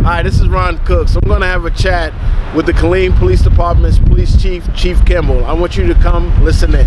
Hi, this is Ron Cook. So I'm going to have a chat with the Killeen Police Department's Police Chief, Chief Kimble. I want you to come listen in.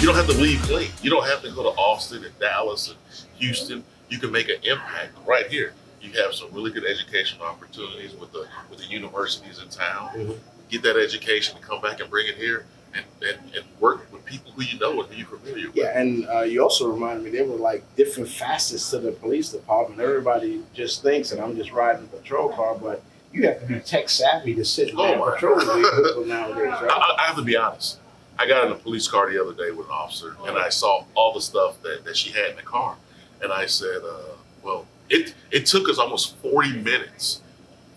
You don't have to leave Killeen. You don't have to go to Austin and Dallas and Houston. You can make an impact right here. You have some really good educational opportunities with the universities in town. Mm-hmm. Get that education and come back and bring it here and work with people who you know and who you're familiar with. Yeah, and you also reminded me there were like different facets to the police department. Everybody just thinks that I'm just riding a patrol car, but you have to be tech savvy to sit in a patrol vehicle nowadays, right? I have to be honest. I got in a police car the other day with an officer, and I saw all the stuff that she had in the car. And I said, well, it took us almost 40 minutes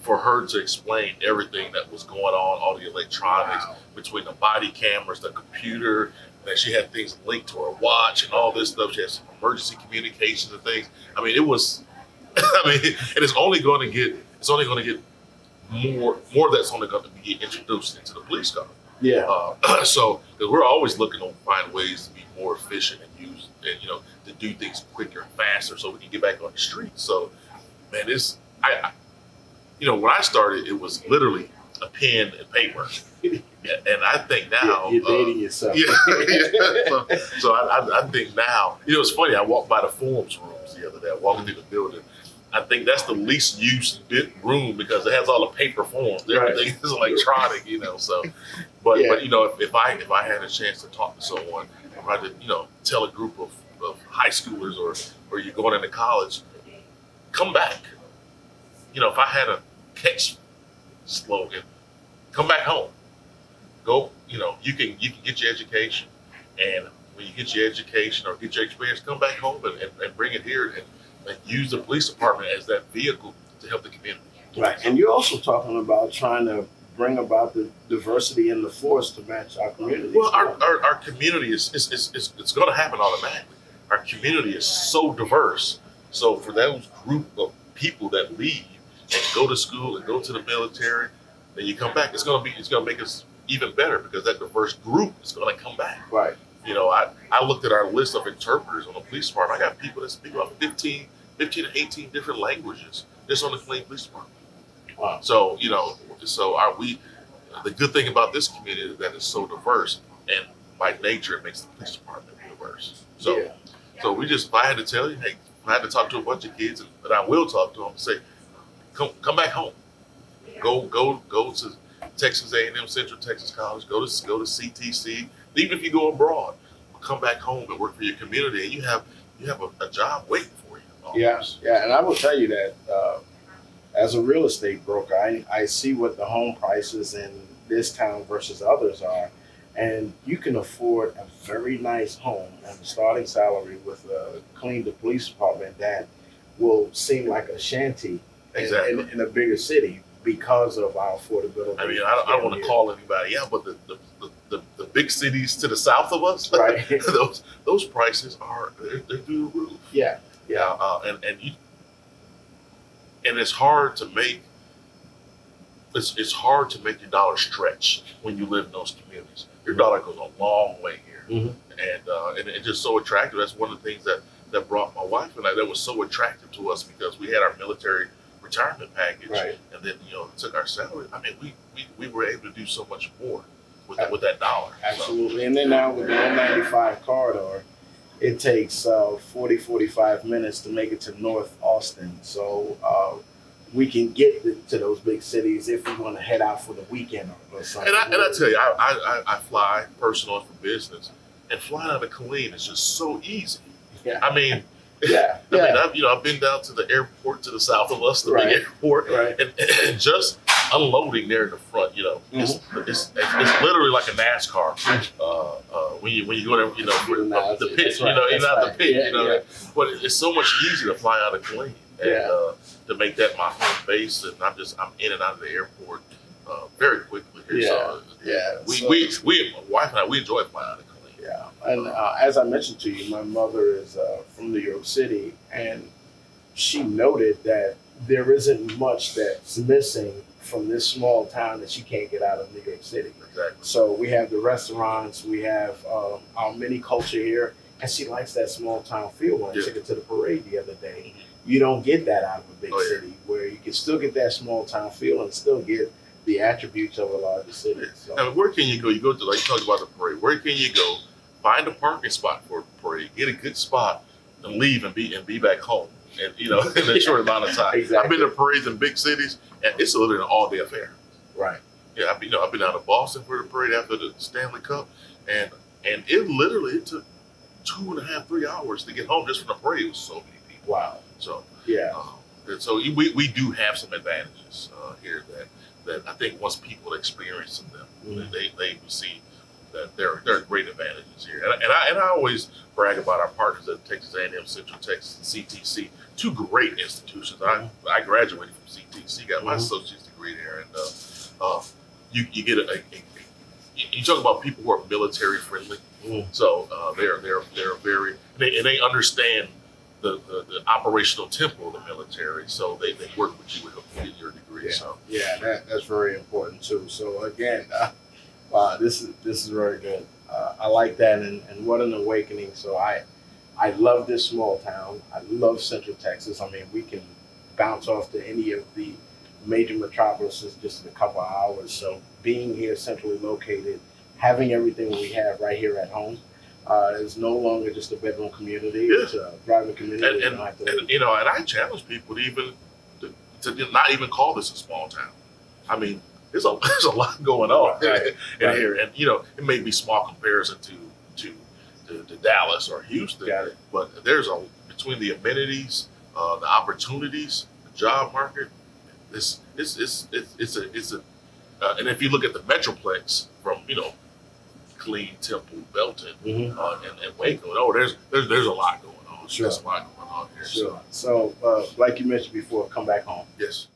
for her to explain everything that was going on, all the electronics, between the body cameras, the computer, that she had things linked to her watch and all this stuff. She had some emergency communications and things. I mean, it was, and it's only going to get more that's only going to be introduced into the police car. Yeah. So, because we're always looking to find ways to be more efficient and use, and to do things quicker and faster, so we can get back on the street. So, man, when I started, it was literally a pen and paper, and I think now you're dating yourself. Yeah. So I think now, it's funny. I walked by the forums rooms the other day. I walked through the building. I think that's the least used room because it has all the paper forms. Everything is electronic, So, but if I had a chance to talk to someone, if I could, tell a group of high schoolers or you're going into college, come back. If I had a catch slogan, come back home. Go. You can get your education, and when you get your education or get your experience, come back home and bring it here and use the police department as that vehicle to help the community. Right, and you're also talking about trying to bring about the diversity in the force to match our community. Well, our community is it's going to happen automatically. Our community is so diverse. So for those group of people that leave and go to school and go to the military, then you come back, it's going to make us even better because that diverse group is going to come back. Right. I looked at our list of interpreters on the police department. I got people that speak about 15 to 18 different languages just on the Killeen Police Department. Wow. So, the good thing about this community is that it's so diverse, and by nature, it makes the police department diverse. So, if I had to tell you, hey, if I had to talk to a bunch of kids, and I will talk to them and say, come back home. Go to Texas A&M Central Texas College, go to CTC, even if you go abroad, come back home and work for your community, and you have a job waiting for you. Almost. Yeah, and I will tell you that as a real estate broker, I see what the home prices in this town versus others are, and you can afford a very nice home and a starting salary with a clean police department that will seem like a shanty in a bigger city because of our affordability. I mean, I don't want to call anybody out, but the big cities to the south of us, right? those prices they're through the roof. Yeah. And it's hard to make it's hard to make your dollar stretch when you live in those communities. Your dollar goes a long way here, and it's just so attractive. That's one of the things that brought my wife and I. That was so attractive to us because we had our military retirement package, and then took our salary. I mean, we were able to do so much more with that dollar. Absolutely, so. And then now with the 195 corridor, it takes 45 minutes to make it to North Austin. So we can get to those big cities if we want to head out for the weekend or something. And I tell you, I fly personal and for business, and flying out of Killeen is just so easy. Yeah. I mean. Yeah. I've been down to the airport to the south of us, the big airport, and just unloading there in the front. It's literally like a NASCAR. When you go there, the pit, the pit, but it's so much easier to fly out of Killeen and to make that my home base, and I'm in and out of the airport very quickly here. We my wife and I, we enjoy flying out of Killeen. Yeah, and as I mentioned to you, my mother is from New York City, and she noted that there isn't much that's missing from this small town that you can't get out of New York City. Exactly. So we have the restaurants, we have our mini culture here, and she likes that small town feel. When I took her to the parade the other day, you don't get that out of a big city, where you can still get that small town feel and still get the attributes of a larger city. So. I mean, where can you go? You go to, like you talked about the parade. Where can you go? Find a parking spot for the parade, get a good spot, and leave and be back home. And in a short amount of time. Exactly. I've been to parades in big cities, and it's literally an all-day affair. Right. Yeah, I've been out of Boston for the parade after the Stanley Cup, and it took 2.5, 3 hours to get home just from the parade. It was so many people. Wow. So yeah. And so we do have some advantages here that I think once people experience them, they will see that there are great advantages here. And I always brag about our partners at Texas A&M, Central Texas, and CTC, two great institutions. I graduated from CTC, got my associate's degree there, and you get you talk about people who are military friendly. So they're very they understand the operational tempo of the military, so they work with you to get your degree. Yeah. So that's very important too. So again, wow, this is very good. I like that, and what an awakening. So I love this small town. I love Central Texas. I mean, we can bounce off to any of the major metropolises just in a couple of hours. So being here centrally located, having everything we have right here at home, is no longer just a bedroom community. Yeah. It's a thriving community. and I challenge people to not even call this a small town. I mean, there's a lot going on in here, and it may be small comparison to Dallas or Houston, but there's between the amenities, the opportunities, the job market. It's a and if you look at the metroplex from Killeen, Temple, Belton, and Waco, there's a lot going on. Sure. There's a lot going on here. Sure. So like you mentioned before, come back home. Yes.